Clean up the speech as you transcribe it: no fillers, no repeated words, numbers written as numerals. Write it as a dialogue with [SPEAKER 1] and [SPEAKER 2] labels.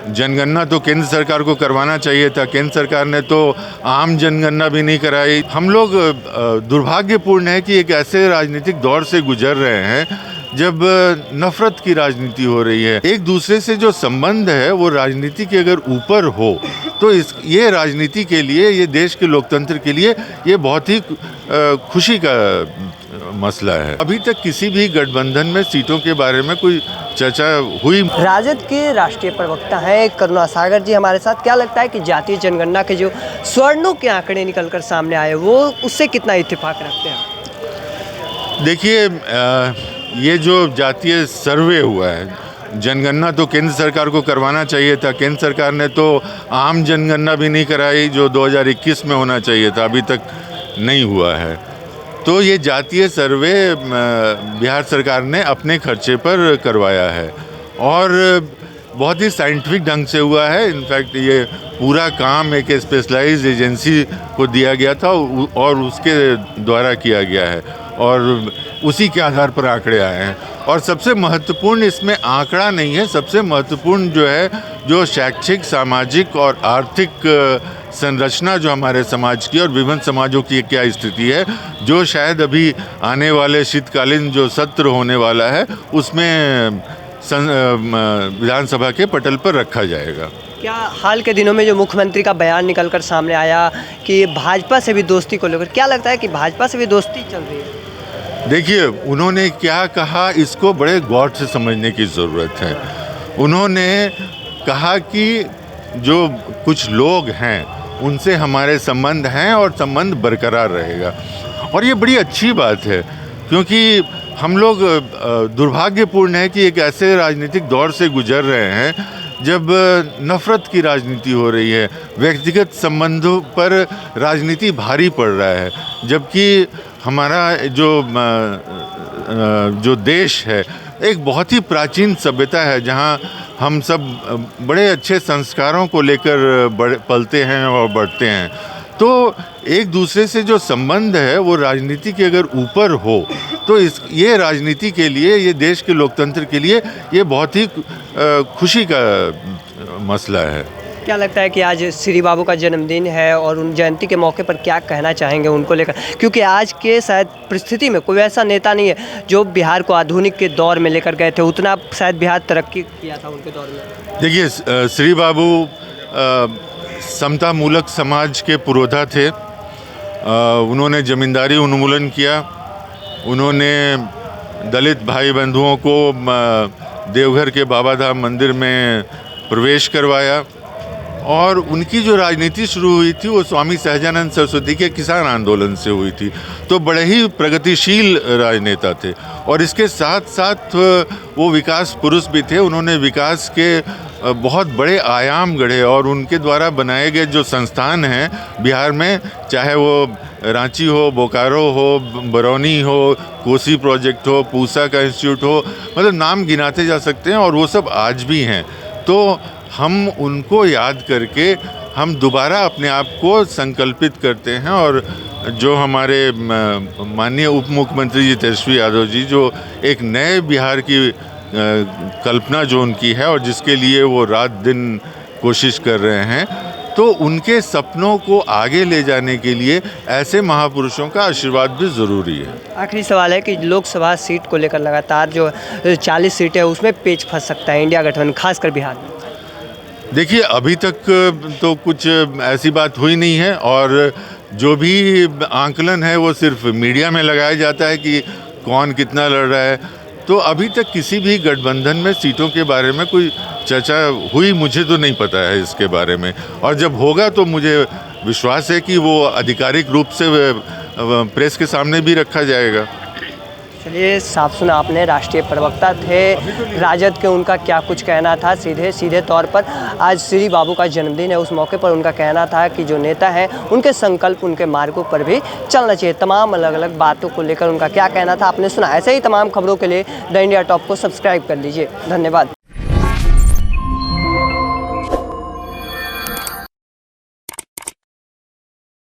[SPEAKER 1] जनगणना तो केंद्र सरकार को करवाना चाहिए था। केंद्र सरकार ने तो आम जनगणना भी नहीं कराई। हम लोग दुर्भाग्यपूर्ण है कि एक ऐसे राजनीतिक दौर से गुजर रहे हैं जब नफरत की राजनीति हो रही है। एक दूसरे से जो संबंध है वो राजनीति के अगर ऊपर हो तो ये राजनीति के लिए, ये देश के लोकतंत्र के लिए ये बहुत ही खुशी का मसला है। अभी तक किसी भी गठबंधन में सीटों के बारे में कोई चर्चा हुई।
[SPEAKER 2] राजद के राष्ट्रीय प्रवक्ता हैं करुणा सागर जी हमारे साथ। क्या लगता है कि जातीय जनगणना के जो स्वर्णों के आंकड़े निकलकर सामने आए वो उससे कितना इत्तेफाक रखते हैं?
[SPEAKER 1] देखिए, ये जो जातीय सर्वे हुआ है, जनगणना तो केंद्र सरकार को करवाना चाहिए था। केंद्र सरकार ने तो आम जनगणना भी नहीं कराई जो 2021 में होना चाहिए था, अभी तक नहीं हुआ है। तो ये जातीय सर्वे बिहार सरकार ने अपने खर्चे पर करवाया है और बहुत ही साइंटिफिक ढंग से हुआ है। इनफैक्ट ये पूरा काम एक स्पेशलाइज्ड एजेंसी को दिया गया था और उसके द्वारा किया गया है और उसी के आधार पर आंकड़े आए हैं। और सबसे महत्वपूर्ण इसमें आंकड़ा नहीं है, सबसे महत्वपूर्ण जो है जो शैक्षिक, सामाजिक और आर्थिक संरचना जो हमारे समाज की और विभिन्न समाजों की क्या स्थिति है, जो शायद अभी आने वाले शीतकालीन जो सत्र होने वाला है उसमें विधानसभा के पटल पर रखा जाएगा।
[SPEAKER 2] क्या हाल के दिनों में जो मुख्यमंत्री का बयान निकलकर सामने आया कि भाजपा से भी दोस्ती को लेकर, क्या लगता है कि भाजपा से भी दोस्ती चल रही है?
[SPEAKER 1] देखिए, उन्होंने क्या कहा इसको बड़े गौर से समझने की ज़रूरत है। उन्होंने कहा कि जो कुछ लोग हैं उनसे हमारे संबंध हैं और संबंध बरकरार रहेगा और ये बड़ी अच्छी बात है, क्योंकि हम लोग दुर्भाग्यपूर्ण है कि एक ऐसे राजनीतिक दौर से गुजर रहे हैं जब नफरत की राजनीति हो रही है, व्यक्तिगत संबंधों पर राजनीति भारी पड़ रहा है, जबकि हमारा जो देश है एक बहुत ही प्राचीन सभ्यता है जहाँ हम सब बड़े अच्छे संस्कारों को लेकर पलते हैं और बढ़ते हैं। तो एक दूसरे से जो संबंध है वो राजनीति के अगर ऊपर हो तो ये राजनीति के लिए, ये देश के लोकतंत्र के लिए ये बहुत ही खुशी का मसला है।
[SPEAKER 2] क्या लगता है कि आज श्री बाबू का जन्मदिन है और उन जयंती के मौके पर क्या कहना चाहेंगे उनको लेकर, क्योंकि आज के शायद परिस्थिति में कोई ऐसा नेता नहीं है जो बिहार को आधुनिक के दौर में लेकर गए थे, उतना शायद बिहार तरक्की किया था उनके दौर में।
[SPEAKER 1] देखिए, श्री बाबू समता मूलक समाज के पुरोधा थे। उन्होंने जमींदारी उन्मूलन किया, उन्होंने दलित भाई बंधुओं को देवघर के बाबा धाम मंदिर में प्रवेश करवाया और उनकी जो राजनीति शुरू हुई थी वो स्वामी सहजानंद सरस्वती के किसान आंदोलन से हुई थी। तो बड़े ही प्रगतिशील राजनेता थे और इसके साथ साथ वो विकास पुरुष भी थे। उन्होंने विकास के बहुत बड़े आयाम गढ़े और उनके द्वारा बनाए गए जो संस्थान हैं बिहार में, चाहे वो रांची हो, बोकारो हो, बरौनी हो, कोसी प्रोजेक्ट हो, पूसा का इंस्टीट्यूट हो, मतलब नाम गिनाते जा सकते हैं और वो सब आज भी हैं। तो हम उनको याद करके हम दोबारा अपने आप को संकल्पित करते हैं और जो हमारे माननीय उप मुख्यमंत्री जी तेजस्वी यादव जी जो एक नए बिहार की कल्पना जो उनकी है और जिसके लिए वो रात दिन कोशिश कर रहे हैं, तो उनके सपनों को आगे ले जाने के लिए ऐसे महापुरुषों का आशीर्वाद भी ज़रूरी है।
[SPEAKER 2] आखिरी सवाल है कि लोकसभा सीट को लेकर लगातार जो 40 सीटें हैं उसमें पेच फंस सकता है इंडिया गठबंधन, खासकर बिहार में।
[SPEAKER 1] देखिए, अभी तक तो कुछ ऐसी बात हुई नहीं है और जो भी आंकलन है वो सिर्फ मीडिया में लगाया जाता है कि कौन कितना लड़ रहा है। तो अभी तक किसी भी गठबंधन में सीटों के बारे में कोई चर्चा हुई, मुझे तो नहीं पता है इसके बारे में, और जब होगा तो मुझे विश्वास है कि वो आधिकारिक रूप से प्रेस के सामने भी रखा जाएगा।
[SPEAKER 2] चलिए, साफ सुना आपने, राष्ट्रीय प्रवक्ता थे राजद के, उनका क्या कुछ कहना था सीधे तौर पर। आज श्री बाबू का जन्मदिन है, उस मौके पर उनका कहना था कि जो नेता हैं उनके संकल्प, उनके मार्गों पर भी चलना चाहिए। तमाम अलग अलग बातों को लेकर उनका क्या कहना था आपने सुना। ऐसे ही तमाम खबरों के लिए द इंडिया टॉप को सब्सक्राइब कर लीजिए। धन्यवाद।